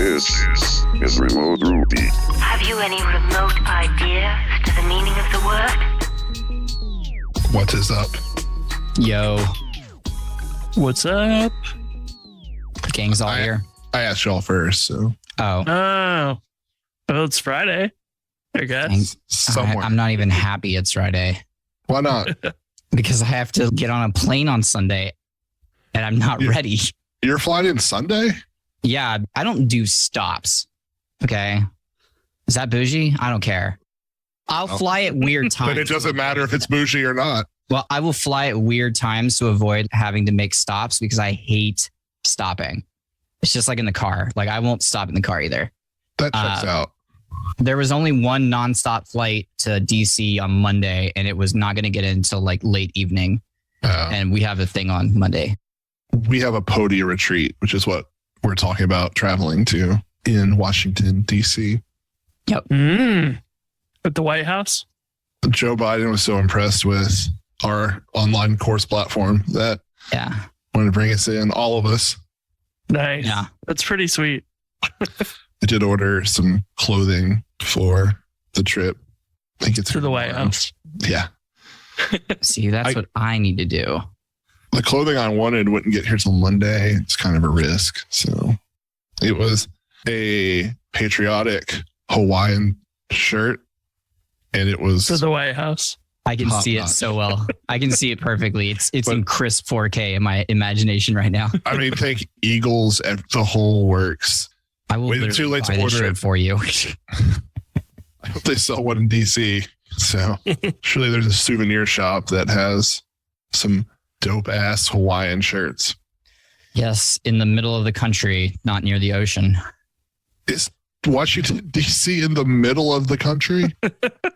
This is Remote Ruby. Have you any remote idea to the meaning of the word? What is up? Yo, What's up? gang's all here. I asked y'all first, so Oh, Oh, well, it's Friday, I guess. Gang- somewhere. I'm not even happy it's Friday Why not? because I have to get on a plane on Sunday and I'm not Yeah. ready. You're flying in Sunday? Yeah, I don't do stops. Okay. Is that bougie? I don't care. I'll fly at weird times. But it doesn't matter if it's bougie or not. Well, I will fly at weird times to avoid having to make stops because I hate stopping. It's just like in the car. Like I won't stop in the car either. That checks out. There was only one nonstop flight to DC on Monday, and it was not going to get in until like late evening. And we have a thing on Monday. We have a Podia retreat, which is what we're talking about traveling to in Washington, D.C. At the White House? Joe Biden was so impressed with our online course platform that Yeah. wanted to bring us in, all of us. Nice. Yeah. That's pretty sweet. I did order some clothing for the trip. I think it's To the White House. Yeah. See, that's what I need to do. The clothing I wanted wouldn't get here till Monday. It's kind of a risk. So it was a patriotic Hawaiian shirt. And it was To the White House. I can Top see it notch. so well. I can see it perfectly. It's But- in crisp 4K in my imagination right now. I mean, think Eagles and the whole works. I will Waited literally too late to buy this order shirt it. for you. I hope they sell one in DC. So surely there's a souvenir shop that has some dope ass Hawaiian shirts. Yes, in the middle of the country, not near the ocean. Is Washington DC in the middle of the country?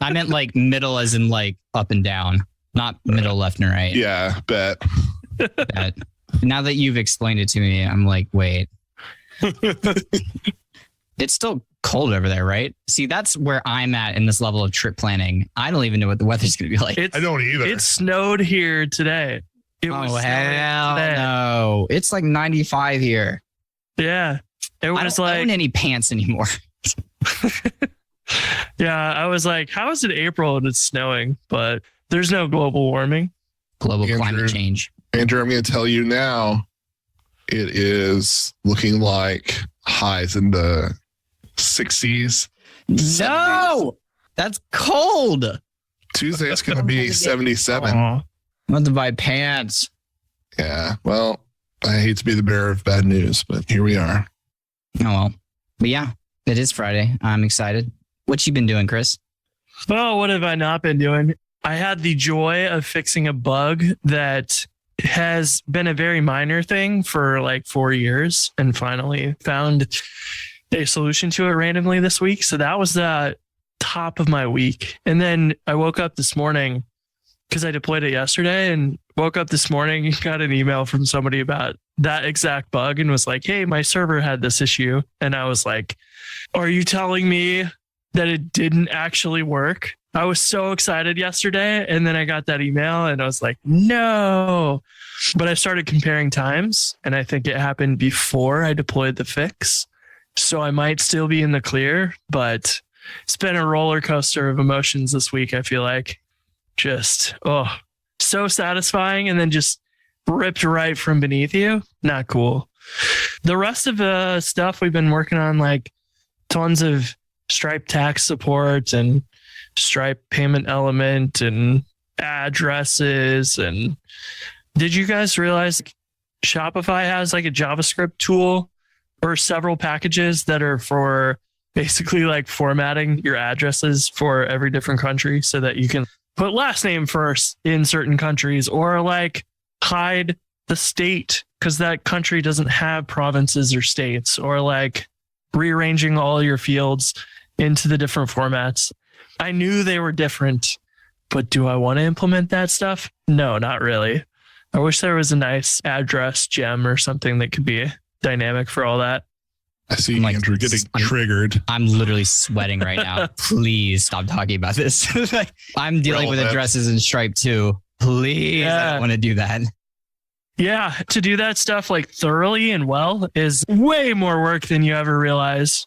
I meant like middle as in like up and down, not middle left and right. Yeah, bet. That- now that you've explained it to me, I'm like, wait. It's still cold over there, right? See, that's where I'm at in this level of trip planning. I don't even know what the weather's going to be like. It's, I don't either. It snowed here today. It was Oh, snowing hell today. no. It's like 95 here. Yeah. It I was don't like, own any pants anymore. yeah, I was like, how is it April and it's snowing? But there's no global warming. Global Andrew. climate change. Andrew, I'm going to tell you now, it is looking like highs in the 60s. No, that's cold. Tuesday it's going to be 77. Aw. I'm about to buy pants. Yeah. Well, I hate to be the bearer of bad news, but here we are. Oh, well. But yeah, it is Friday. I'm excited. What you been doing, Chris? Well, what have I not been doing? I had the joy of fixing a bug that has been a very minor thing for like 4 years and finally found a solution to it randomly this week. So that was the top of my week. And then I woke up this morning because I deployed it yesterday and woke up this morning and got an email from somebody about that exact bug and was like, hey, my server had this issue. And I was like, are you telling me that it didn't actually work? I was so excited yesterday. And then I got that email and I was like, no. But I started comparing times and I think it happened before I deployed the fix. So I might still be in the clear, but it's been a roller coaster of emotions this week. I feel like just, so satisfying. And then just ripped right from beneath you. Not cool. The rest of the stuff we've been working on, like tons of Stripe tax support and Stripe payment element and addresses. And did you guys realize Shopify has like a JavaScript tool or several packages that are for basically like formatting your addresses for every different country so that you can put last name first in certain countries or like hide the state because that country doesn't have provinces or states, or like rearranging all your fields into the different formats. I knew they were different, but do I want to implement that stuff? No, not really. I wish there was a nice address gem or something that could be dynamic for all that. I see I'm like, Andrew getting triggered. I'm literally sweating right now. Please stop talking about this. I'm dealing with Relevant. addresses in Stripe too. Please, I Yeah. don't want to do that. Yeah, to do that stuff like thoroughly and well is way more work than you ever realize.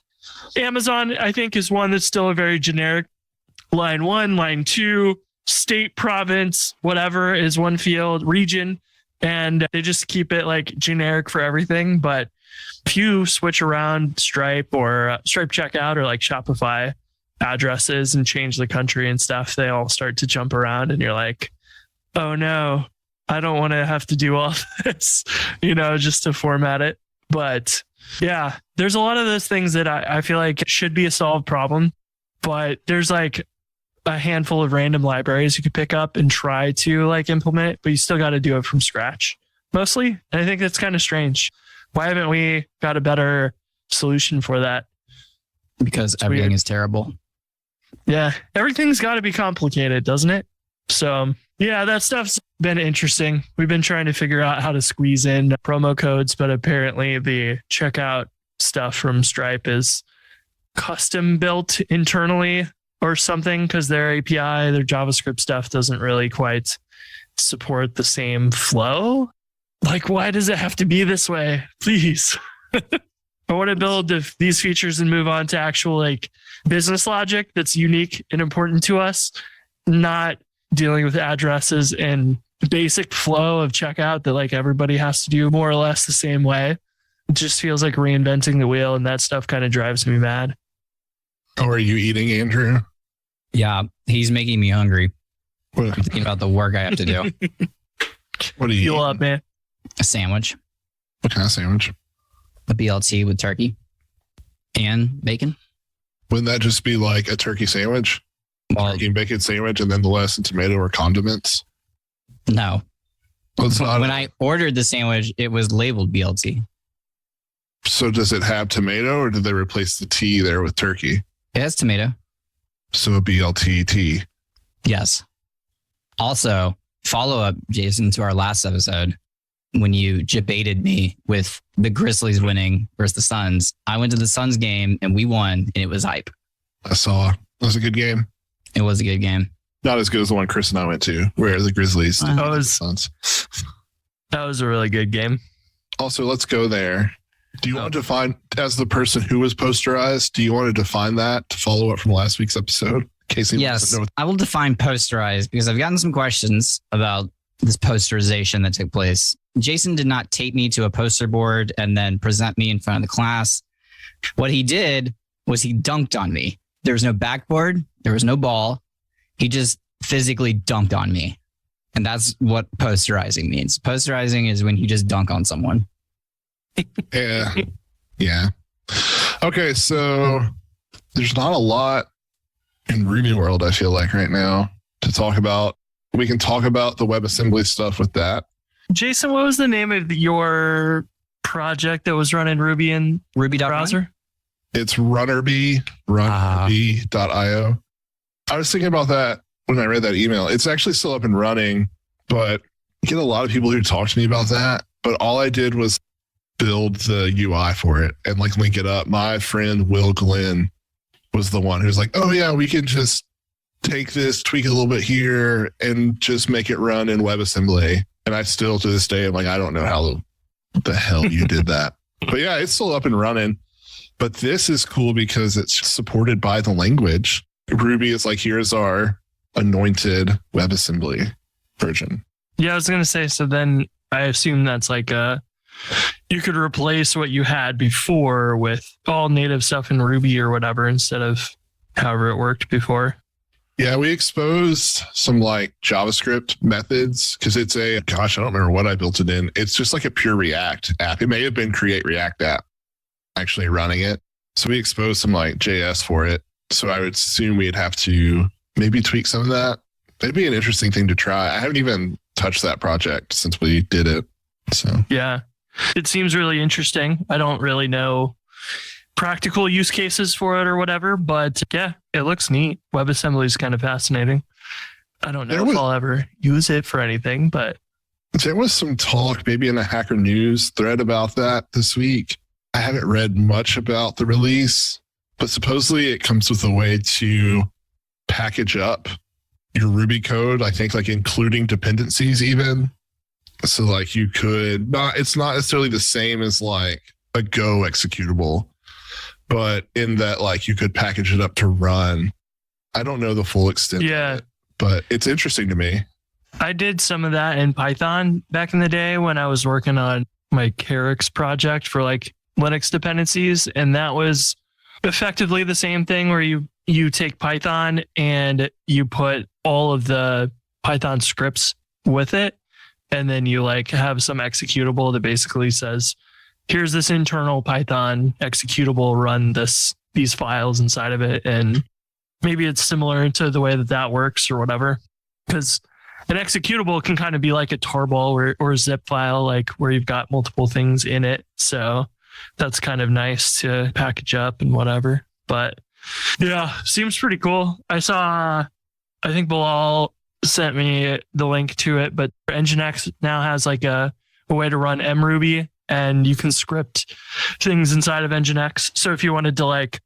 Amazon, I think, is one that's still a very generic line 1, line 2, state, province, whatever is one field, region. And they just keep it like generic for everything. But if you switch around Stripe or Stripe checkout or like Shopify addresses and change the country and stuff, they all start to jump around and you're like, oh no, I don't want to have to do all this, just to format it. But yeah, there's a lot of those things that I feel like should be a solved problem, but there's like a handful of random libraries you could pick up and try to like implement it, but you still got to do it from scratch mostly. And I think that's kind of strange. Why haven't we got a better solution for that? Because everything is terrible. Yeah, everything's got to be complicated, doesn't it? So yeah, that stuff's been interesting. We've been trying to figure out how to squeeze in promo codes, but apparently the checkout stuff from Stripe is custom built internally or something because their API, their JavaScript stuff doesn't really quite support the same flow. Like, why does it have to be this way? Please. I want to build these features and move on to actual like business logic that's unique and important to us, not dealing with addresses and basic flow of checkout that like everybody has to do more or less the same way. It just feels like reinventing the wheel, and that stuff kind of drives me mad. Oh, are you eating, Andrew? Yeah, he's making me hungry. What, I'm thinking about the work I have to do. what are you Fuel eating? up, man. A sandwich, What kind of sandwich? a BLT with turkey and bacon. Wouldn't that just be like a turkey sandwich? Well, Turkey and bacon sandwich and then the lettuce and tomato or condiments? no. Well, it's not. When I ordered the sandwich, it was labeled BLT. So does it have tomato or did they replace the T there with turkey? It has tomato. So a BLT. Yes. Also, follow up, Jason, to our last episode when you debated me with the Grizzlies winning versus the Suns. I went to the Suns game and we won, and it was hype. I saw. It was a good game. It was a good game. Not as good as the one Chris and I went to, where the Grizzlies. That was- Suns. That was a really good game. Also, let's go there. Do you want to define, as the person who was posterized, do you want to define that to follow up from last week's episode? Casey, Yes, I will define posterized because I've gotten some questions about this posterization that took place. Jason did not tape me to a poster board and then present me in front of the class. What he did was he dunked on me. There was no backboard. There was no ball. He just physically dunked on me. And that's what posterizing means. Posterizing is when you just dunk on someone. Yeah. Okay, so there's not a lot in Ruby world, I feel like, right now to talk about. We can talk about the WebAssembly stuff with that. Jason, what was the name of your project that was running Ruby in Ruby.run? browser? It's runnerby.io. I was thinking about that when I read that email. It's actually still up and running, but I get a lot of people who talk to me about that. But all I did was build the UI for it and like link it up. My friend Will Glenn was the one who's like, oh yeah, we can just take this, tweak it a little bit here and just make it run in WebAssembly. And I still to this day, I'm like, I don't know how the hell you did that. But yeah, it's still up and running. But this is cool because it's supported by the language. Ruby is like, here's our anointed WebAssembly version. Yeah, I was going to say, so then I assume that's like you could replace what you had before with all native stuff in Ruby or whatever instead of however it worked before. Yeah, we exposed some like JavaScript methods because it's I don't remember what I built it in. It's just like a pure React app. It may have been Create React app actually running it. So we exposed some like JS for it. So I would assume we'd have to maybe tweak some of that. That'd be an interesting thing to try. I haven't even touched that project since we did it. So yeah, it seems really interesting. I don't really know practical use cases for it or whatever, but yeah, it looks neat. WebAssembly is kind of fascinating. I don't know if I'll ever use it for anything, but there was some talk maybe in a Hacker News thread about that this week. I haven't read much about the release, but supposedly it comes with a way to package up your Ruby code, I think like including dependencies even, So like you could not, it's not necessarily the same as like a Go executable, but in that like you could package it up to run. I don't know the full extent of it, but it's interesting to me. I did some of that in Python back in the day when I was working on my Carex project for like Linux dependencies. And that was effectively the same thing where you take Python and you put all of the Python scripts with it. And then you like have some executable that basically says, here's this internal Python executable, run these files inside of it. And maybe it's similar to the way that works or whatever. Because an executable can kind of be like a tarball or a zip file, like where you've got multiple things in it. So that's kind of nice to package up and whatever. But yeah, seems pretty cool. I think Bilal sent me the link to it, but Nginx now has like a way to run mruby, and you can script things inside of Nginx. So if you wanted to like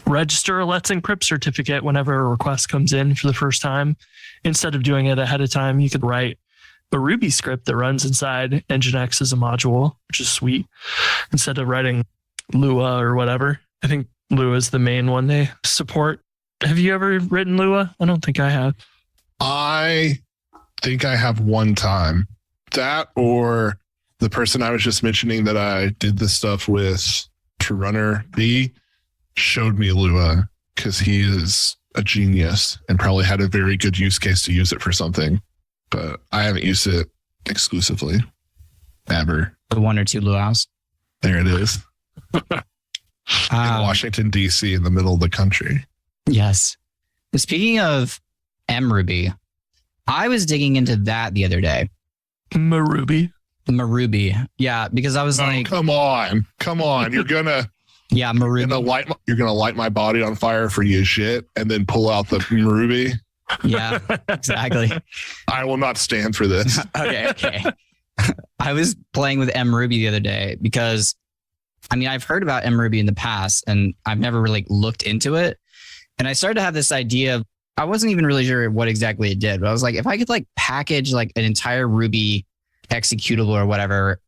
register a Let's Encrypt certificate whenever a request comes in for the first time, instead of doing it ahead of time, you could write a Ruby script that runs inside Nginx as a module, which is sweet, instead of writing Lua or whatever. I think Lua is the main one they support. Have you ever written Lua? I don't think I have. I think I have one time. That or the person I was just mentioning that I did this stuff with, Runner B, showed me Lua because he is a genius and probably had a very good use case to use it for something. But I haven't used it exclusively, ever. The one or two luau's. There it is. In Washington, D.C., in the middle of the country. Yes. Speaking of mruby, I was digging into that the other day. mruby. Yeah, because I was like, come on. You're gonna mruby. You're gonna light my body on fire for your shit and then pull out the mruby. Yeah, exactly. I will not stand for this. Okay. I was playing with mruby the other day because, I mean, I've heard about mruby in the past and I've never really looked into it. And I started to have this idea of, I wasn't even really sure what exactly it did, but I was like, if I could like package like an entire Ruby executable or whatever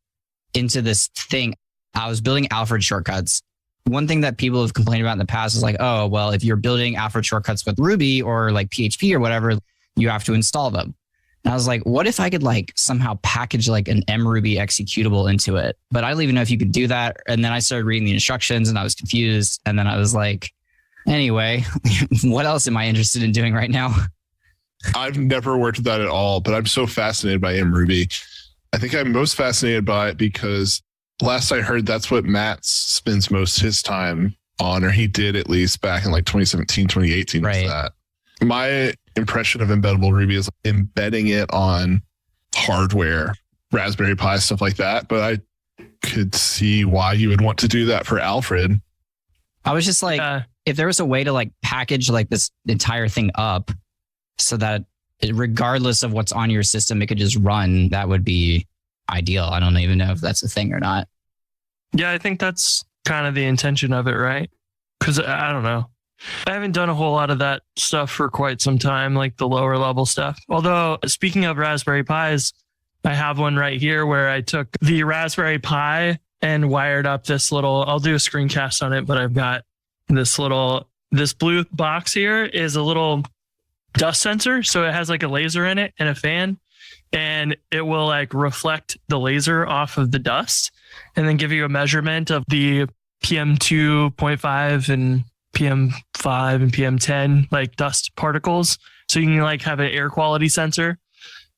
into this thing, I was building Alfred shortcuts. One thing that people have complained about in the past is like, oh, well, if you're building Alfred shortcuts with Ruby or like PHP or whatever, you have to install them. And I was like, what if I could like somehow package like an mruby executable into it? But I don't even know if you could do that. And then I started reading the instructions and I was confused. And then I was like, anyway, what else am I interested in doing right now? I've never worked with that at all, but I'm so fascinated by mruby. I think I'm most fascinated by it because last I heard, that's what Matt spends most of his time on, or he did at least back in like 2017, 2018. Right. That. My impression of embeddable Ruby is embedding it on hardware, Raspberry Pi, stuff like that. But I could see why you would want to do that for Alfred. I was just like, if there was a way to like package like this entire thing up so that regardless of what's on your system, it could just run, that would be ideal. I don't even know if that's a thing or not. Yeah, I think that's kind of the intention of it, right? Because I don't know. I haven't done a whole lot of that stuff for quite some time, like the lower level stuff. Although, speaking of Raspberry Pis, I have one right here where I took the Raspberry Pi and wired up this little, I'll do a screencast on it, but I've got this blue box here is a little dust sensor. So it has like a laser in it and a fan, and it will like reflect the laser off of the dust and then give you a measurement of the PM2.5 and PM5 and PM10 like dust particles. So you can like have an air quality sensor.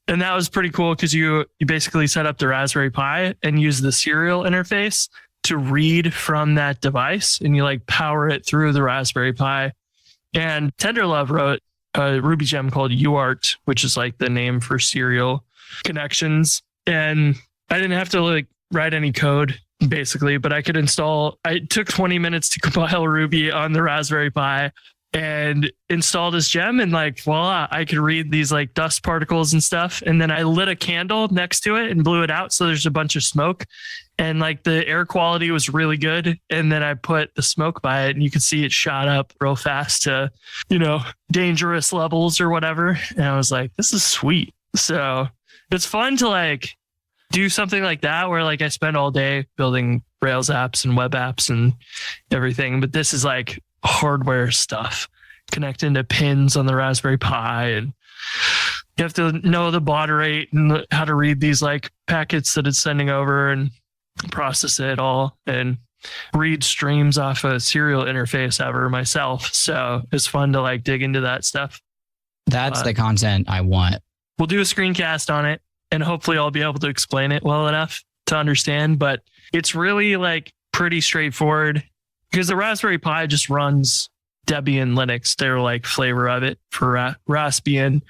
And that was pretty cool because you basically set up the Raspberry Pi and use the serial interface to read from that device, and you like power it through the Raspberry Pi. And Tenderlove wrote a Ruby gem called UART, which is like the name for serial connections. And I didn't have to like write any code basically, but I could install, it took 20 minutes to compile Ruby on the Raspberry Pi and install this gem, and like, voila, I could read these like dust particles and stuff. And then I lit a candle next to it and blew it out. So there's a bunch of smoke, and like the air quality was really good. And then I put the smoke by it and you could see it shot up real fast to, dangerous levels or whatever. And I was like, this is sweet. So it's fun to like do something like that where like I spend all day building Rails apps and web apps and everything. But this is like hardware stuff, connecting to pins on the Raspberry Pi, and you have to know the baud rate and how to read these like packets that it's sending over and process it all and read streams off a serial interface ever myself. So it's fun to like dig into that stuff. That's the content I want. We'll do a screencast on it and hopefully I'll be able to explain it well enough to understand, but it's really like pretty straightforward because the Raspberry Pi just runs Debian Linux. They're like flavor of it for Raspbian.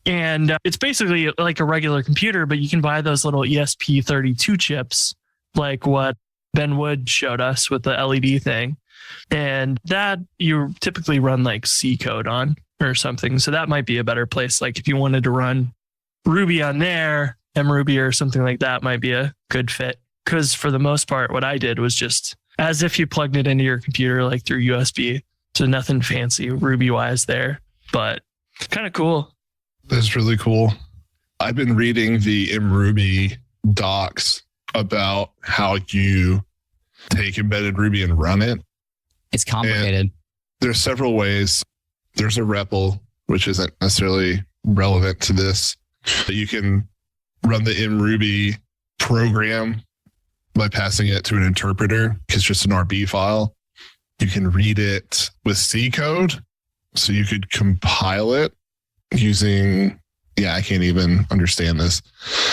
And it's basically like a regular computer, but you can buy those little ESP32 chips, like what Ben Wood showed us with the LED thing. And that you typically run like C code on or something. So that might be a better place. Like if you wanted to run Ruby on there, mruby or something like that might be a good fit. Because for the most part, what I did was just as if you plugged it into your computer, like through USB. So nothing fancy Ruby wise there, but kind of cool. That's really cool. I've been reading the mruby docs about how you take embedded Ruby and run it. It's complicated. And there's several ways. There's a REPL, which isn't necessarily relevant to this. But you can run the mruby program by passing it to an interpreter. It's just an RB file. You can read it with C code. So you could compile it using, I can't even understand this.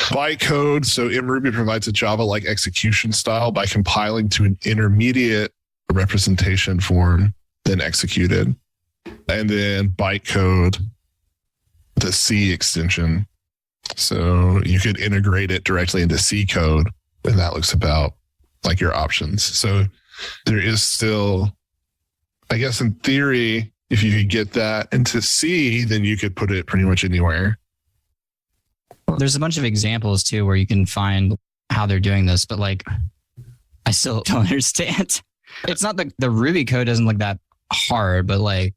Bytecode. So mruby provides a Java-like execution style by compiling to an intermediate representation form, then executed. And then bytecode, the C extension. So you could integrate it directly into C code, and that looks about like your options. So there is still, I guess in theory, if you could get that into C, then you could put it pretty much anywhere. There's a bunch of examples too where you can find how they're doing this, but like, I still don't understand. It's not the Ruby code doesn't look that hard, but like,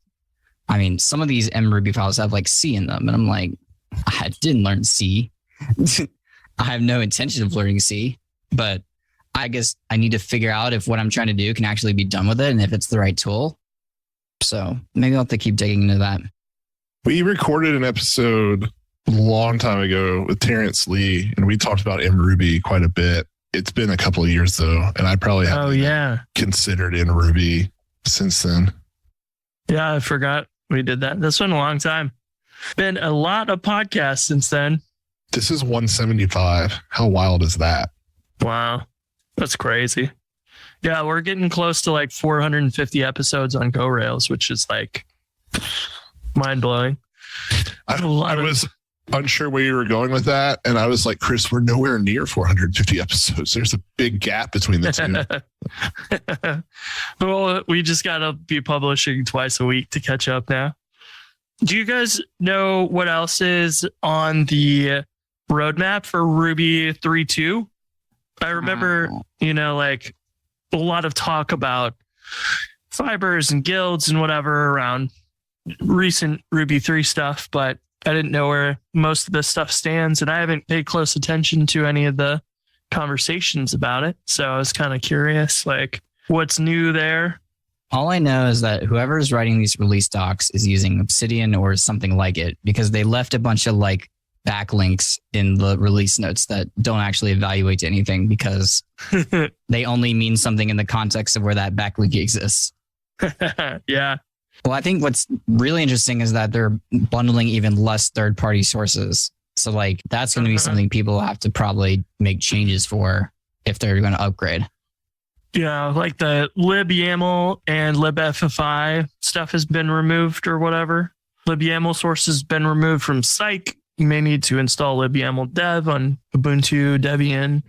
I mean, some of these mruby files have like C in them, and I'm like, I didn't learn C. I have no intention of learning C, but I guess I need to figure out if what I'm trying to do can actually be done with it and if it's the right tool. So maybe I'll have to keep digging into that. We recorded an episode a long time ago with Terrence Lee, and we talked about mruby quite a bit. It's been a couple of years though, and I probably haven't considered mruby since then. Yeah, I forgot we did that. That's been a long time. Been a lot of podcasts since then. This is 175. How wild is that? Wow. That's crazy. Yeah, we're getting close to like 450 episodes on Go Rails, which is like mind blowing. I was unsure where you were going with that. And I was like, Chris, we're nowhere near 450 episodes. There's a big gap between the two. Well, we just got to be publishing twice a week to catch up now. Do you guys know what else is on the roadmap for Ruby 3.2? I remember, like a lot of talk about fibers and guilds and whatever around recent Ruby 3 stuff, but I didn't know where most of this stuff stands, and I haven't paid close attention to any of the conversations about it. So I was kind of curious, like, what's new there? All I know is that whoever is writing these release docs is using Obsidian or something like it, because they left a bunch of like backlinks in the release notes that don't actually evaluate to anything because they only mean something in the context of where that backlink exists. Yeah. Well, I think what's really interesting is that they're bundling even less third-party sources. So like that's going to be something people have to probably make changes for if they're going to upgrade. Yeah, like the libyaml and libffi stuff has been removed or whatever. Libyaml source has been removed from Psych. You may need to install libyaml dev on Ubuntu Debian.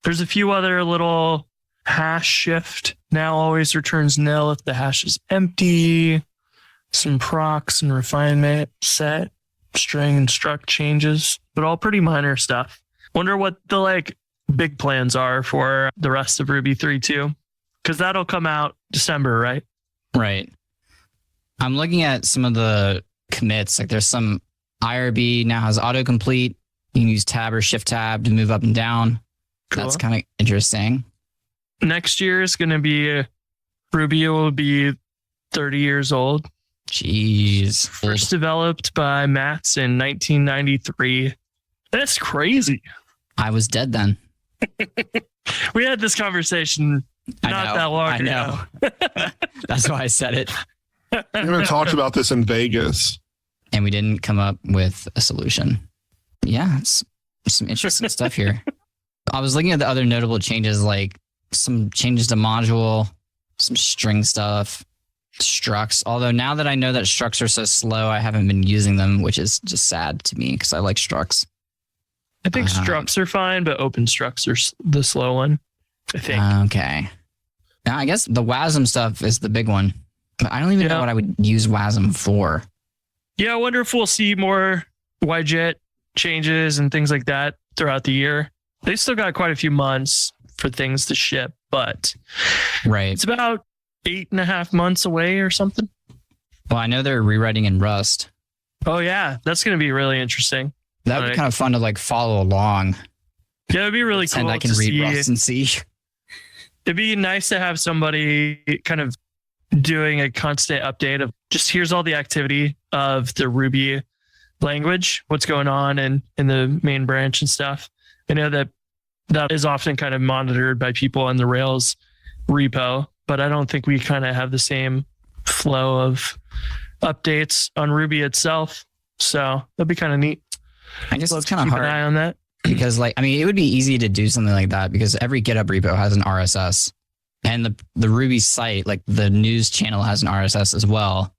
There's a few other little hash shift. Now always returns nil if the hash is empty. Some procs and refinement set, string and struct changes, but all pretty minor stuff. Wonder what the like big plans are for the rest of Ruby 3.2, because that'll come out December, right? Right. I'm looking at some of the commits. Like there's some IRB now has autocomplete. You can use tab or shift tab to move up and down. Cool. That's kind of interesting. Next year is going to be Ruby will be 30 years old. Jeez. First developed by Mats in 1993. That's crazy. I was dead then. We had this conversation not that long ago. That's why I said it. We haven't talked about this in Vegas. And we didn't come up with a solution. Yeah, it's some interesting stuff here. I was looking at the other notable changes, like some changes to module, some string stuff, structs. Although now that I know that structs are so slow, I haven't been using them, which is just sad to me because I like structs. I think structs are fine, but open structs are the slow one, I think. Okay. Now, I guess the WASM stuff is the big one. But I don't even know what I would use WASM for. Yeah, I wonder if we'll see more YJet changes and things like that throughout the year. They still got quite a few months for things to ship, but it's about 8.5 months away or something. Well, I know they're rewriting in Rust. Oh, yeah. That's going to be really interesting. That would be kind of fun to like follow along. Yeah, it'd be really cool. And I can read Rust and see. It'd be nice to have somebody kind of doing a constant update of just here's all the activity of the Ruby language, what's going on in the main branch and stuff. I know that is often kind of monitored by people in the Rails repo, but I don't think we kind of have the same flow of updates on Ruby itself. So that'd be kind of neat. I guess it's kind of hard. Keep an eye on that. Because it would be easy to do something like that because every GitHub repo has an RSS and the Ruby site, like the news channel has an RSS as well.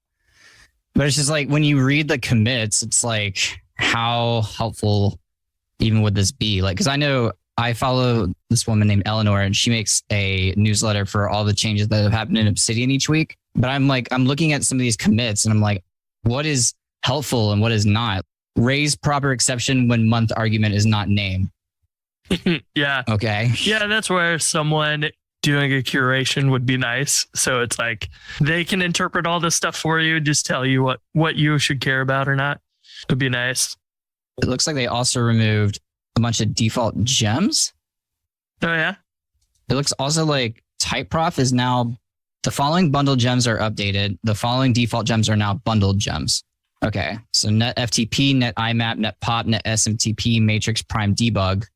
But it's just like when you read the commits, it's like, how helpful even would this be? Like, because I know I follow this woman named Eleanor and she makes a newsletter for all the changes that have happened in Obsidian each week. But I'm looking at some of these commits and I'm like, what is helpful and what is not? Raise proper exception when month argument is not named. Yeah. Okay. Yeah, that's where someone doing a curation would be nice. So it's like they can interpret all this stuff for you, just tell you what you should care about or not. It'd be nice. It looks like they also removed a bunch of default gems. Oh, yeah? It looks also like typeprof is now, the following bundled gems are updated. The following default gems are now bundled gems. Okay, so net FTP, net IMAP, net POP, net SMTP, matrix, prime, debug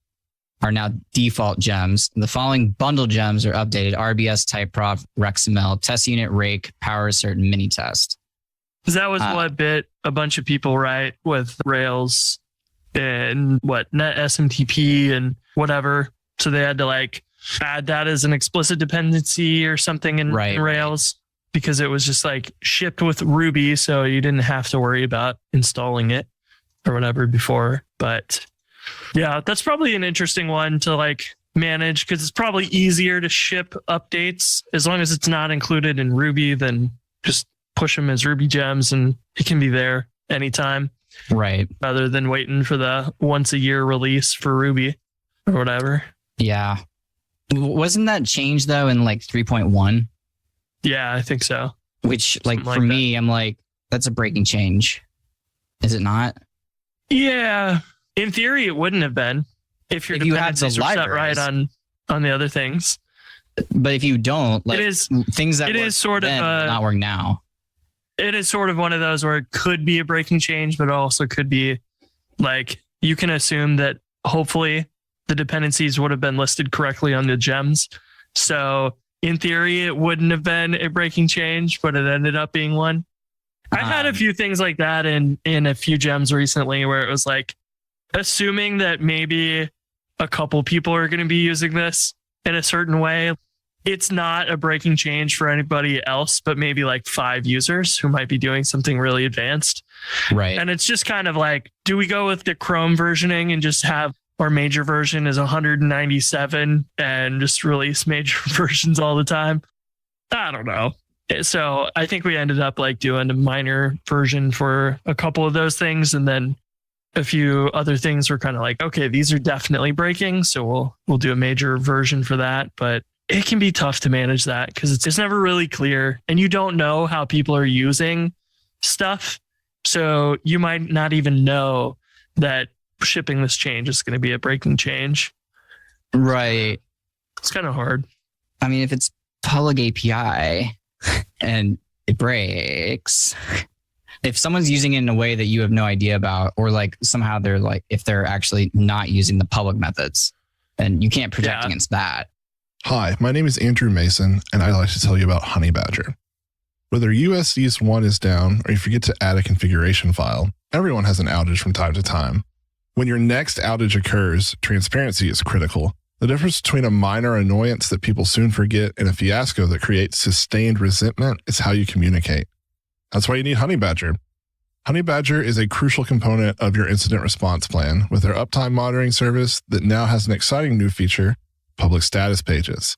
are now default gems. The following bundle gems are updated: RBS, typeprof, RexML, test unit, rake, power assert, and mini test. Because that was what bit a bunch of people write with Rails and net SMTP and whatever. So they had to add that as an explicit dependency or something in Rails. Because it was just shipped with Ruby, so you didn't have to worry about installing it or whatever before. But yeah, that's probably an interesting one to manage because it's probably easier to ship updates as long as it's not included in Ruby. Then just push them as Ruby gems and it can be there anytime. Right. Rather than waiting for the once a year release for Ruby or whatever. Yeah. Wasn't that changed though in 3.1? Yeah, I think so. Which, for me, I'm like, that's a breaking change. Is it not? Yeah. In theory, it wouldn't have been if you had the set right on the other things. But if you don't, it is things that it work is sort of not work now. It is sort of one of those where it could be a breaking change, but it also could be you can assume that hopefully the dependencies would have been listed correctly on the gems. So in theory, it wouldn't have been a breaking change, but it ended up being one. I had a few things like that in a few gems recently where it was assuming that maybe a couple people are going to be using this in a certain way. It's not a breaking change for anybody else, but maybe 5 users who might be doing something really advanced. Right. And it's just kind of do we go with the Chrome versioning and just have our major version is 197 and just release major versions all the time? I don't know. So I think we ended up doing a minor version for a couple of those things. And then a few other things were kind of okay, these are definitely breaking. So we'll do a major version for that. But it can be tough to manage that because it's never really clear and you don't know how people are using stuff. So you might not even know that shipping this change is going to be a breaking change. Right. It's kind of hard. I mean, if it's public API and it breaks, if someone's using it in a way that you have no idea about, or like somehow they're like, if they're actually not using the public methods, then you can't protect against that. Hi, my name is Andrew Mason, and I'd like to tell you about Honey Badger. Whether US East 1 is down or you forget to add a configuration file, everyone has an outage from time to time. When your next outage occurs, transparency is critical. The difference between a minor annoyance that people soon forget and a fiasco that creates sustained resentment is how you communicate. That's why you need Honey Badger. Honey Badger is a crucial component of your incident response plan with their uptime monitoring service that now has an exciting new feature, public status pages.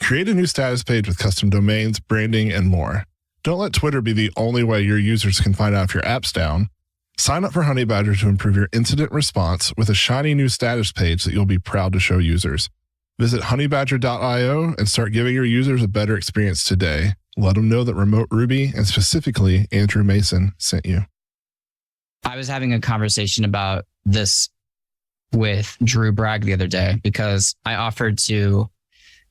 Create a new status page with custom domains, branding, and more. Don't let Twitter be the only way your users can find out if your app's down. Sign up for Honey Badger to improve your incident response with a shiny new status page that you'll be proud to show users. Visit honeybadger.io and start giving your users a better experience today. Let them know that Remote Ruby, and specifically Andrew Mason, sent you. I was having a conversation about this with Drew Bragg the other day because I offered to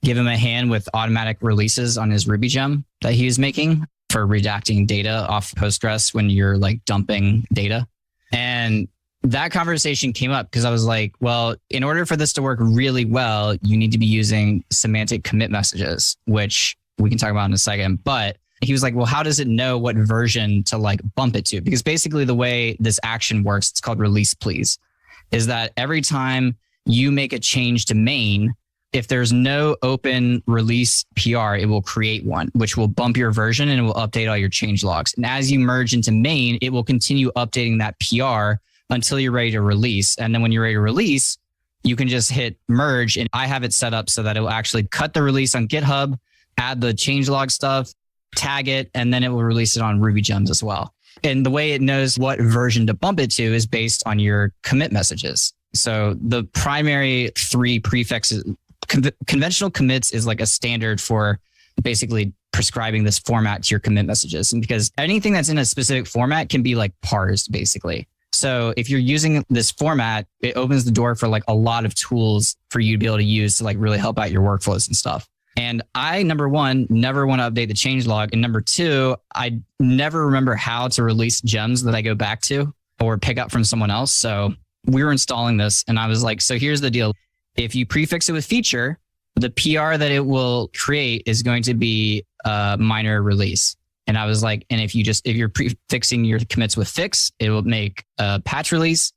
give him a hand with automatic releases on his Ruby gem that he was making for redacting data off Postgres when you're like dumping data. And that conversation came up because I was like, well, in order for this to work really well, you need to be using semantic commit messages, which we can talk about in a second. But he was like, well, how does it know what version to like bump it to? Because basically the way this action works, it's called release please, is that every time you make a change to main, if there's no open release PR, it will create one, which will bump your version and it will update all your change logs. And as you merge into main, it will continue updating that PR until you're ready to release. And then when you're ready to release, you can just hit merge. And I have it set up so that it will actually cut the release on GitHub, add the changelog stuff, tag it, and then it will release it on Ruby gems as well. And the way it knows what version to bump it to is based on your commit messages. So the primary three prefixes, conventional commits is like a standard for basically prescribing this format to your commit messages. And because anything that's in a specific format can be like parsed basically. So if you're using this format, it opens the door for like a lot of tools for you to be able to use to like really help out your workflows and stuff. And I, number one, never want to update the changelog. And number two, I never remember how to release gems that I go back to or pick up from someone else. So we were installing this and I was like, so here's the deal. If you prefix it with feature, the PR that it will create is going to be a minor release. And I was like, and if you're prefixing your commits with fix, it will make a patch release.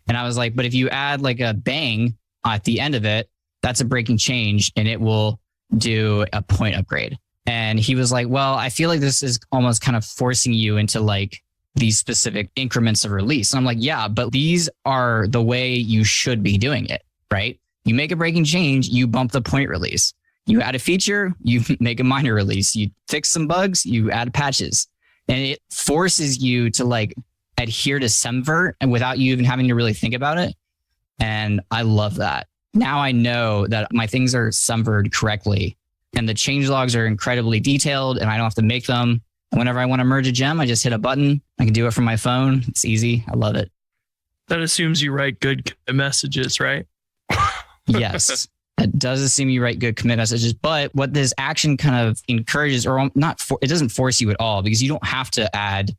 And I was like, but if you add like a bang at the end of it, that's a breaking change and it will do a point upgrade. And he was like, well, I feel like this is almost kind of forcing you into like these specific increments of release. And I'm like, yeah, but these are the way you should be doing it, right? You make a breaking change, you bump the point release. You add a feature, you make a minor release. You fix some bugs, you add patches. And it forces you to like adhere to semver and without you even having to really think about it. And I love that. Now I know that my things are semvered correctly and the change logs are incredibly detailed and I don't have to make them. Whenever I want to merge a gem, I just hit a button. I can do it from my phone. It's easy. I love it. That assumes you write good messages, right? Yes, it does assume you write good commit messages. But what this action kind of encourages, or it doesn't force you at all because you don't have to add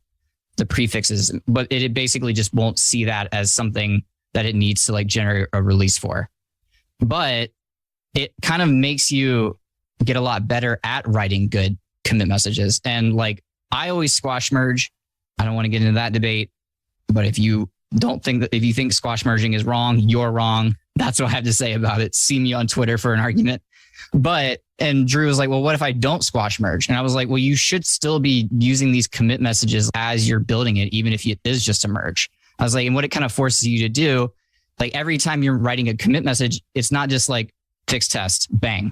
the prefixes, but it basically just won't see that as something that it needs to like generate a release for. But it kind of makes you get a lot better at writing good commit messages. And like, I always squash merge. I don't want to get into that debate, but if you think squash merging is wrong, you're wrong. That's what I have to say about it. See me on Twitter for an argument. And Drew was like, well, what if I don't squash merge? And I was like, well, you should still be using these commit messages as you're building it, even if it is just a merge. I was like, and what it kind of forces you to do, like every time you're writing a commit message, it's not just like fix test, bang.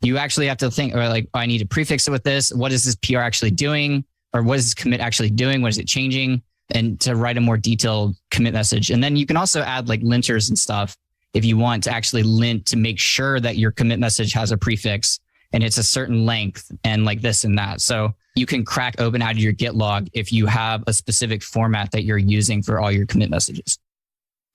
You actually have to think, or like, oh, I need to prefix it with this. What is this PR actually doing? Or what is this commit actually doing? What is it changing? And to write a more detailed commit message. And then you can also add like linters and stuff if you want to actually lint to make sure that your commit message has a prefix and it's a certain length and like this and that. So you can crack open out of your Git log if you have a specific format that you're using for all your commit messages.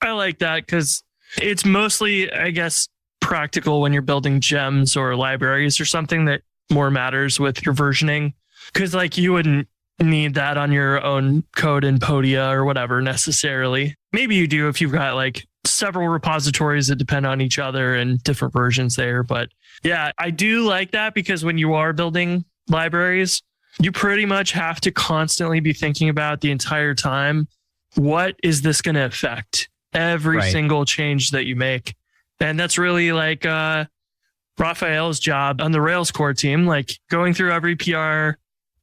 I like that because it's mostly, I guess, practical when you're building gems or libraries or something that more matters with your versioning. Because like you wouldn't need that on your own code in Podia or whatever necessarily. Maybe you do if you've got like several repositories that depend on each other and different versions there. But yeah, I do like that because when you are building libraries, you pretty much have to constantly be thinking about the entire time, what is this going to affect? Every single change that you make. And that's really like Raphael's job on the Rails core team, like going through every PR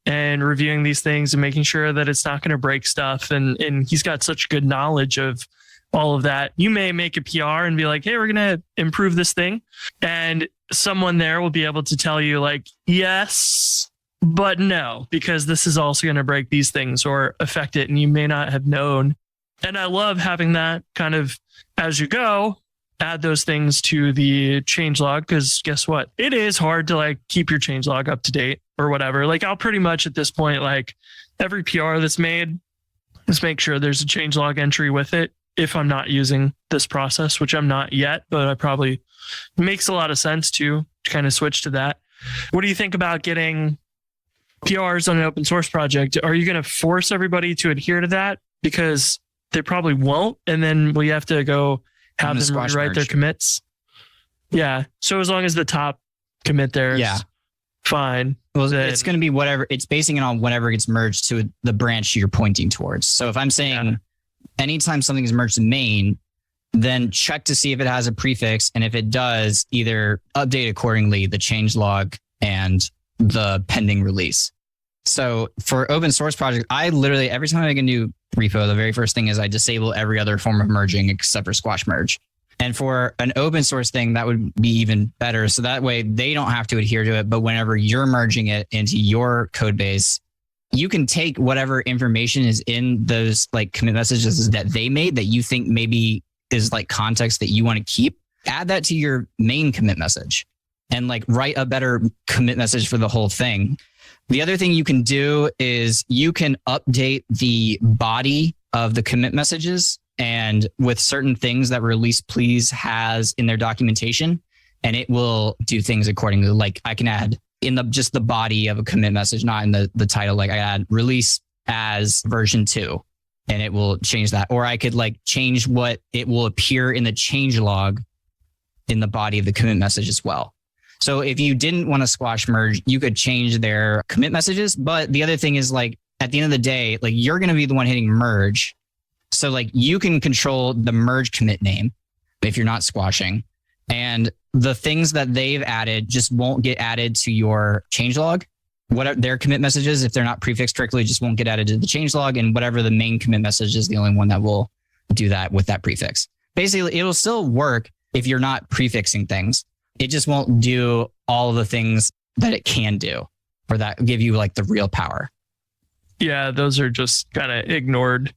and reviewing these things and making sure that it's not going to break stuff. And he's got such good knowledge of all of that. You may make a PR and be like, hey, we're going to improve this thing. And someone there will be able to tell you like, yes, but no, because this is also going to break these things or affect it. And you may not have known. And I love having that kind of as you go, add those things to the changelog. Because guess what? It is hard to like keep your changelog up to date or whatever. Like I'll pretty much at this point, like every PR that's made, just make sure there's a changelog entry with it. If I'm not using this process, which I'm not yet, but I probably makes a lot of sense to kind of switch to that. What do you think about getting PRs on an open source project? Are you going to force everybody to adhere to that? Because they probably won't. And then we have to go have them rewrite their commits. Yeah. So as long as the top commit there is fine. Well, it's going to be whatever. It's basing it on whatever gets merged to the branch you're pointing towards. So if I'm saying anytime something is merged to main, then check to see if it has a prefix. And if it does, either update accordingly the changelog and the pending release. So for open source projects, I literally, every time I make a new repo, the very first thing is I disable every other form of merging except for squash merge. And for an open source thing, that would be even better. So that way they don't have to adhere to it. But whenever you're merging it into your code base, you can take whatever information is in those like commit messages that they made that you think maybe is like context that you want to keep, add that to your main commit message and like write a better commit message for the whole thing. The other thing you can do is you can update the body of the commit messages and with certain things that release please has in their documentation, and it will do things accordingly. Like I can add in just the body of a commit message, not in the title, like I add release as version 2 and it will change that. Or I could like change what it will appear in the changelog in the body of the commit message as well. So if you didn't want to squash merge, you could change their commit messages. But the other thing is like at the end of the day, like you're going to be the one hitting merge. So like you can control the merge commit name if you're not squashing. And the things that they've added just won't get added to your changelog. What their commit messages, if they're not prefixed correctly, just won't get added to the changelog. And whatever the main commit message is the only one that will do that with that prefix. Basically, it will still work if you're not prefixing things. It just won't do all of the things that it can do or that give you like the real power. Yeah, those are just kind of ignored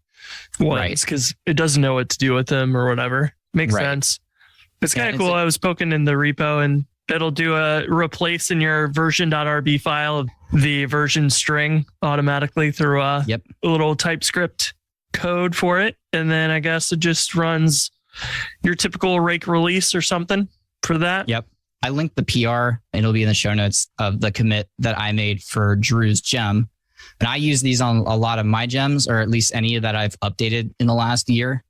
ones because it doesn't know what to do with them or whatever. Makes sense. It's kind of cool. I was poking in the repo and it'll do a replace in your version.rb file of the version string automatically through a little TypeScript code for it. And then I guess it just runs your typical rake release or something for that. Yep. I linked the PR. It'll be in the show notes of the commit that I made for Drew's gem. And I use these on a lot of my gems, or at least any that I've updated in the last year.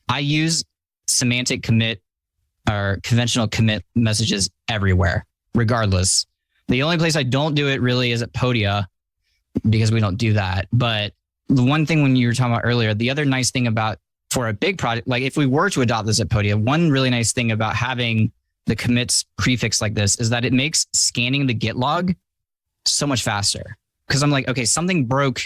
I use semantic commit or conventional commit messages everywhere, regardless. The only place I don't do it really is at Podia because we don't do that. But the one thing when you were talking about earlier, the other nice thing about for a big project, like if we were to adopt this at Podia, one really nice thing about having the commits prefix like this is that it makes scanning the Git log so much faster. Because I'm like, okay, something broke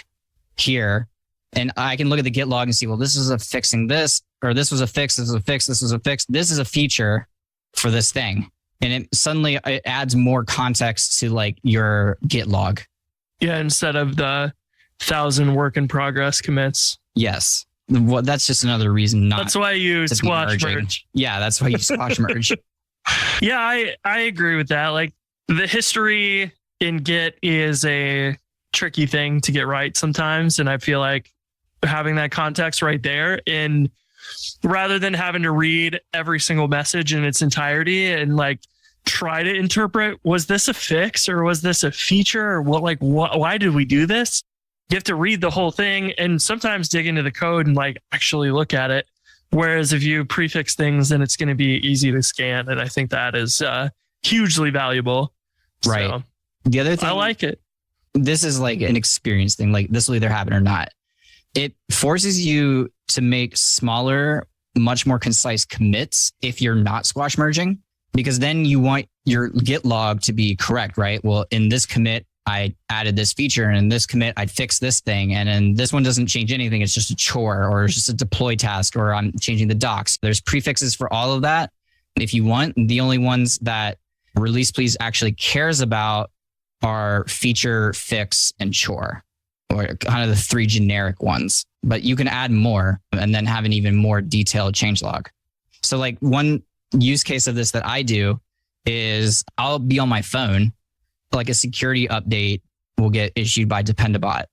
here. And I can look at the Git log and see, well, this is a fixing this, or this was a fix, this was a fix, this was a fix. This is a feature for this thing. And it suddenly it adds more context to like your Git log. Yeah, instead of the 1,000 work in progress commits. Yes. Well, that's just another reason not. That's why you squash merge. Yeah, that's why you squash merge. Yeah, I agree with that. Like the history in Git is a tricky thing to get right sometimes. And I feel like having that context right there in rather than having to read every single message in its entirety and like try to interpret, was this a fix or was this a feature or why did we do this? You have to read the whole thing and sometimes dig into the code and like actually look at it. Whereas if you prefix things, then it's going to be easy to scan. And I think that is hugely valuable. Right. So, the other thing, I like it. This is like an experience thing. Like this will either happen or not. It forces you to make smaller, much more concise commits if you're not squash merging, because then you want your Git log to be correct, right? Well, in this commit, I added this feature, and in this commit, I fixed this thing. And then this one doesn't change anything. It's just a chore, or it's just a deploy task, or I'm changing the docs. There's prefixes for all of that. If you want, the only ones that Release Please actually cares about are feature, fix, and chore, or kind of the three generic ones. But you can add more and then have an even more detailed changelog. So like one use case of this that I do is I'll be on my phone, like a security update will get issued by Dependabot.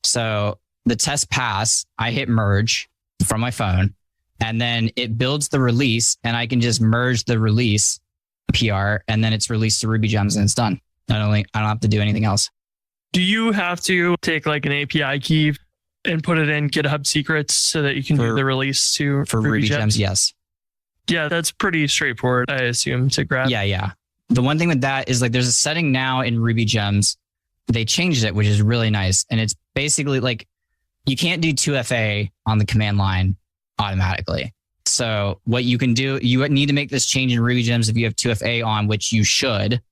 So the test pass, I hit merge from my phone, and then it builds the release, and I can just merge the release PR, and then it's released to Ruby gems and it's done. I don't have to do anything else. Do you have to take like an API key and put it in GitHub secrets so that you can do the release to for Ruby gems? Yes. Yeah, that's pretty straightforward, I assume, to grab. Yeah. The one thing with that is like there's a setting now in Ruby gems. They changed it, which is really nice. And it's basically like you can't do 2FA on the command line automatically. So what you can do, you need to make this change in Ruby gems if you have 2FA on, which you should,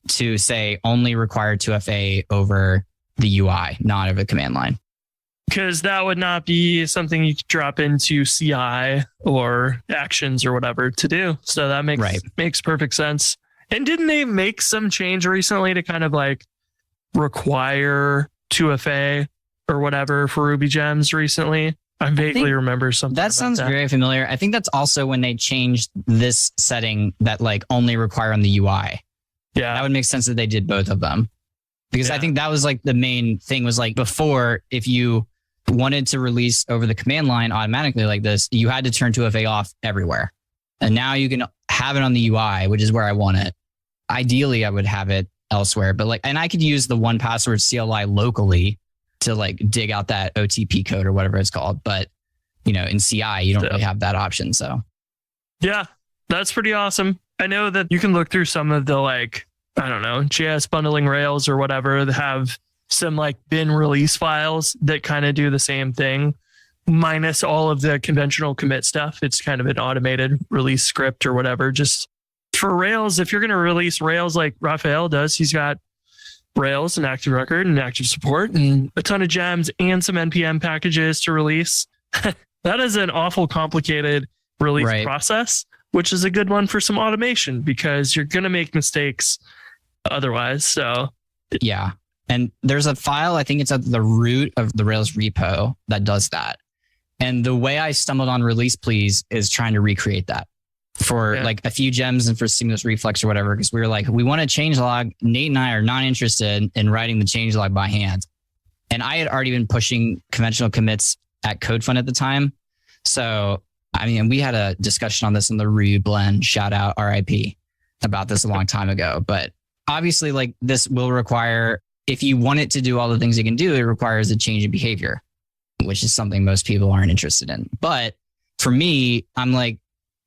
to say only require 2FA over the UI, not over the command line. Because that would not be something you could drop into CI or actions or whatever to do. So that makes perfect sense. And didn't they make some change recently to kind of like require 2FA or whatever for Ruby gems recently? I vaguely remember something. That sounds very familiar. I think that's also when they changed this setting that like only require on the UI. Yeah. That would make sense that they did both of them. Because I think that was like the main thing was like before, if you wanted to release over the command line automatically like this, you had to turn 2FA off everywhere. And now you can have it on the UI, which is where I want it. Ideally, I would have it elsewhere, but like, and I could use the 1Password CLI locally to like dig out that OTP code or whatever it's called. But, you know, in CI, you don't really have that option. So, yeah, that's pretty awesome. I know that you can look through some of the like, I don't know, JS bundling Rails or whatever that have some like bin release files that kind of do the same thing, minus all of the conventional commit stuff. It's kind of an automated release script or whatever. Just for Rails, if you're going to release Rails like Raphael does, he's got Rails and Active Record and Active Support and a ton of gems and some NPM packages to release. That is an awful complicated release process, which is a good one for some automation because you're going to make mistakes otherwise. So, yeah. And there's a file, I think it's at the root of the Rails repo that does that. And the way I stumbled on Release Please is trying to recreate that for like a few gems and for Seamless Reflex or whatever. Because we were like, we want a changelog. Nate and I are not interested in writing the changelog by hand. And I had already been pushing conventional commits at CodeFund at the time. So, I mean, we had a discussion on this in the Ruby blend, shout out RIP, about this a long time ago. But obviously, like this will require, if you want it to do all the things it can do, it requires a change in behavior, which is something most people aren't interested in. But for me, I'm like,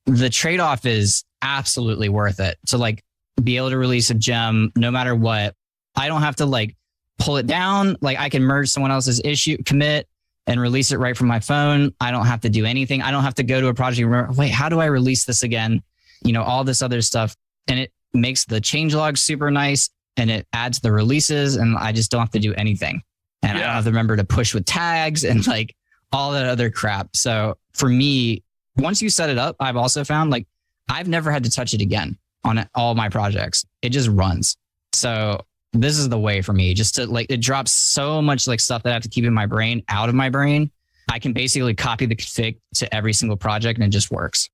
the trade-off is absolutely worth it. To like be able to release a gem no matter what. I don't have to like pull it down. Like I can merge someone else's issue commit and release it right from my phone. I don't have to do anything. I don't have to go to a project and remember, wait, how do I release this again? You know, all this other stuff. And it makes the changelog super nice and it adds the releases and I just don't have to do anything. And I don't have to remember to push with tags and like all that other crap. So for me, once you set it up, I've also found like I've never had to touch it again on all my projects. It just runs. So this is the way for me, just to like, it drops so much like stuff that I have to keep in my brain out of my brain. I can basically copy the config to every single project and it just works.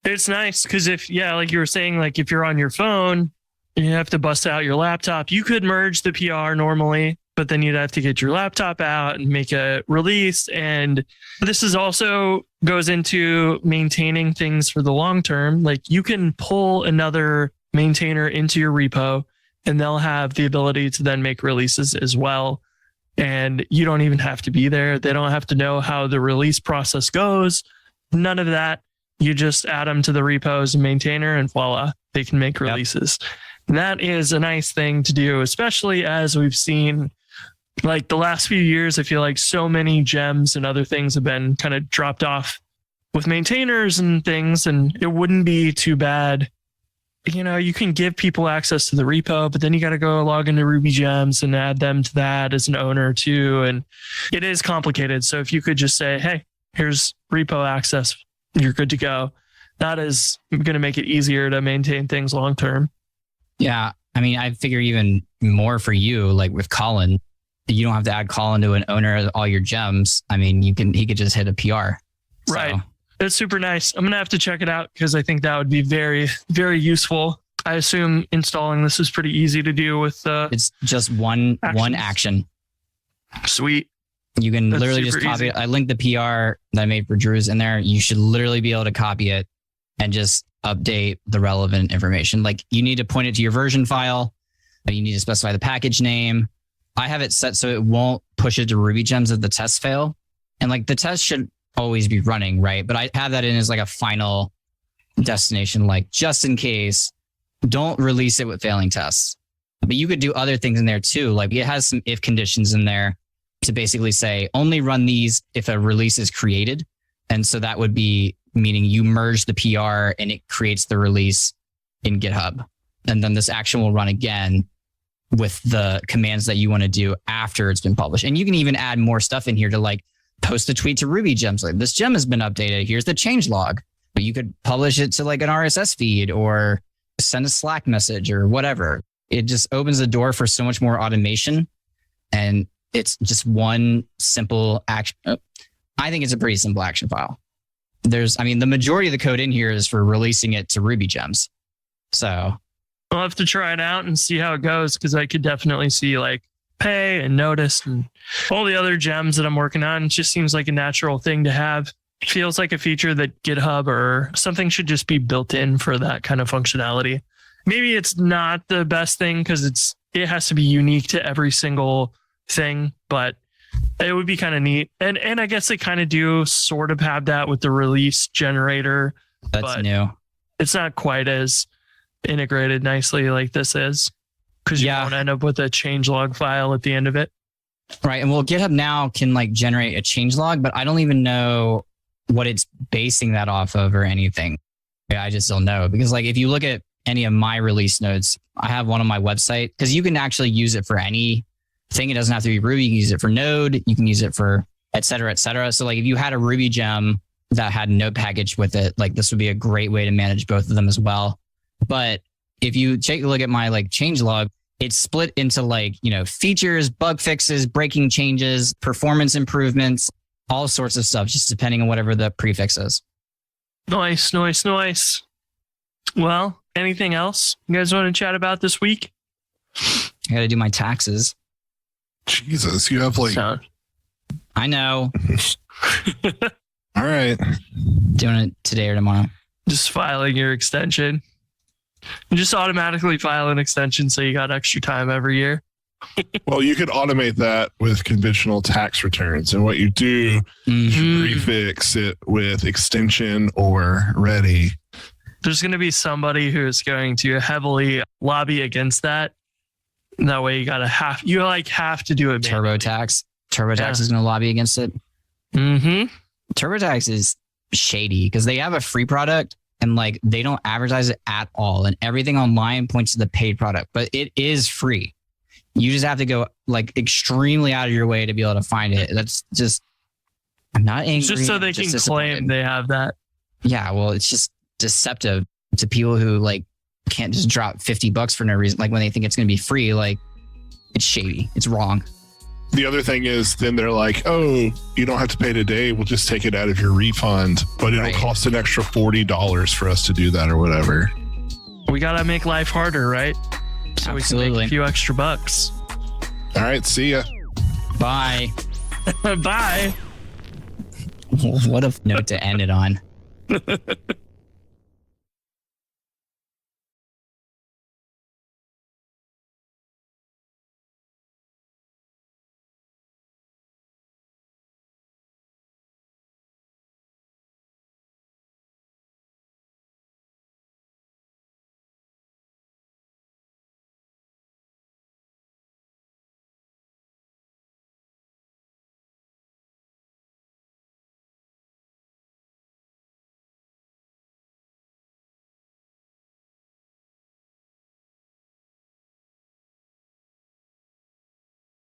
It's nice because if, like you were saying, like if you're on your phone, you have to bust out your laptop. You could merge the PR normally but then you'd have to get your laptop out and make a release. And this is also goes into maintaining things for the long term. Like you can pull another maintainer into your repo and they'll have the ability to then make releases as well. And you don't even have to be there. They don't have to know how the release process goes. None of that. You just add them to the repo as a maintainer and voila, they can make releases. Yep. That is a nice thing to do, especially as we've seen like the last few years. I feel like so many gems and other things have been kind of dropped off with maintainers and things, and it wouldn't be too bad. You know, you can give people access to the repo, but then you got to go log into Ruby gems and add them to that as an owner too. And it is complicated. So if you could just say, hey, here's repo access, you're good to go. That is going to make it easier to maintain things long term. Yeah. I mean, I figure even more for you, like with Colin, you don't have to add Colin to an owner of all your gems. I mean, he could just hit a PR. Right. It's super nice. I'm going to have to check it out because I think that would be very, very useful. I assume installing this is pretty easy to do with it's just one action. Sweet. You can literally just copy it. I linked the PR that I made for Drew's in there. You should literally be able to copy it and just update the relevant information. Like you need to point it to your version file. You need to specify the package name. I have it set so it won't push it to Ruby gems if the tests fail. And like the test should always be running, right? But I have that in as like a final destination, like just in case, don't release it with failing tests. But you could do other things in there too. Like it has some if conditions in there to basically say only run these if a release is created. And so that would be meaning you merge the PR and it creates the release in GitHub. And then this action will run again with the commands that you want to do after it's been published. And you can even add more stuff in here to like post a tweet to Ruby gems. Like this gem has been updated. Here's the change log. But you could publish it to like an RSS feed or send a Slack message or whatever. It just opens the door for so much more automation. And it's just one simple action. I think it's a pretty simple action file. The majority of the code in here is for releasing it to Ruby gems. So I'll have to try it out and see how it goes because I could definitely see like pay and notice and all the other gems that I'm working on. It just seems like a natural thing to have. It feels like a feature that GitHub or something should just be built in for that kind of functionality. Maybe it's not the best thing because it has to be unique to every single thing, but it would be kind of neat. And I guess they kind of do sort of have that with the release generator. That's new. It's not quite as integrated nicely like this is because you won't end up with a changelog file at the end of it. Right. And well, GitHub now can like generate a changelog, but I don't even know what it's basing that off of or anything. I just don't know because like if you look at any of my release notes, I have one on my website because you can actually use it for any thing. It doesn't have to be Ruby. You can use it for Node. You can use it for et cetera, et cetera. So like if you had a Ruby gem that had Node package with it, like this would be a great way to manage both of them as well. But if you take a look at my like changelog, it's split into like, features, bug fixes, breaking changes, performance improvements, all sorts of stuff, just depending on whatever the prefix is. Nice. Well, anything else you guys want to chat about this week? I got to do my taxes. Jesus, you have like... I know. All right. Doing it today or tomorrow. Just filing your extension. You just automatically file an extension so you got extra time every year. Well, you could automate that with conventional tax returns. And what you do is you prefix it with extension or ready. There's going to be somebody who's going to heavily lobby against that. That way you have to do it. TurboTax. TurboTax is going to lobby against it. Mm-hmm. TurboTax is shady because they have a free product and like they don't advertise it at all. And everything online points to the paid product, but it is free. You just have to go like extremely out of your way to be able to find it. That's just, I'm not angry. Just so they can claim they have that. Yeah. Well, it's just deceptive to people who like can't just drop $50 for no reason. Like when they think it's going to be free, like it's shady. It's wrong. The other thing is then they're like, oh, you don't have to pay today. We'll just take it out of your refund, but it'll cost an extra $40 for us to do that or whatever. We got to make life harder, right? So Absolutely. we can make a few extra bucks. All right. See ya. Bye. Bye. What a note to end it on.